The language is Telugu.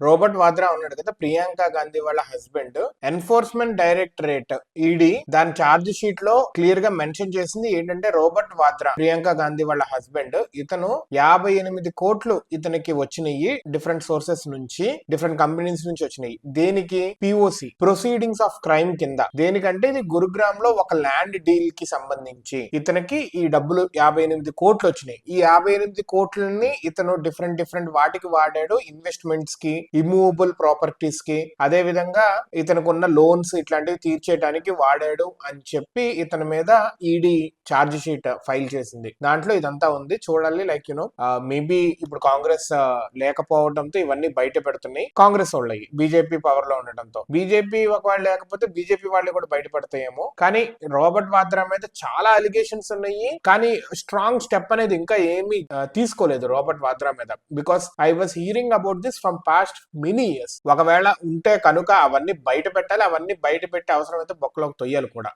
రాబర్ట్ వాద్రా ఉన్నాడు కదా, ప్రియాంక గాంధీ వాళ్ళ హస్బెండ్. ఎన్ఫోర్స్మెంట్ డైరెక్టరేట్ ఈడీ దాని ఛార్జ్ షీట్ లో క్లియర్ గా మెన్షన్ చేసింది ఏంటంటే, రాబర్ట్ వాద్రా ప్రియాంక గాంధీ వాళ్ళ హస్బెండ్, ఇతను 58 కోట్లు ఇతనికి వచ్చినాయి డిఫరెంట్ సోర్సెస్ నుంచి, డిఫరెంట్ కంపెనీస్ నుంచి వచ్చినాయి. దేనికి? పిఓసి, ప్రొసీడింగ్స్ ఆఫ్ క్రైమ్ కింద. దేనికంటే ఇది గురుగ్రామ్ లో ఒక ల్యాండ్ డీల్ కి సంబంధించి ఇతనికి ఈ డబ్బులు 58 కోట్లు వచ్చినాయి. ఈ 58 కోట్లని ఇతను డిఫరెంట్ వాటికి వాడాడు, ఇన్వెస్ట్మెంట్స్ కి, ఇమూవబుల్ ప్రాపర్టీస్ కి, అదే విధంగా ఇతనికి ఉన్న లోన్స్ ఇట్లాంటివి తీర్చేయడానికి వాడాడు అని చెప్పి ఇతని మీద ఈడీ ఛార్జ్ షీట్ ఫైల్ చేసింది. దాంట్లో ఇదంతా ఉంది, చూడాలి. లైక్ యూనో మేబీ ఇప్పుడు కాంగ్రెస్ లేకపోవడంతో ఇవన్నీ బయట పెడుతున్నాయి కాంగ్రెస్ వాళ్ళకి, బీజేపీ పవర్ లో ఉండటంతో. బీజేపీ ఒకవేళ లేకపోతే బీజేపీ వాళ్ళు కూడా బయటపడతాయేమో. కానీ రాబర్ట్ వాద్రా మీద చాలా అలిగేషన్స్ ఉన్నాయి, కానీ స్ట్రాంగ్ స్టెప్ అనేది ఇంకా ఏమీ తీసుకోలేదు రాబర్ట్ వాద్రా మీద. Because I was hearing about this from past many years. ఒకవేళ ఉంటే కనుక అవన్నీ బయట పెట్టాలి, అవన్నీ బయట పెట్టి అవసరమైతే బొక్కలోకి తొయ్యాలి కూడా.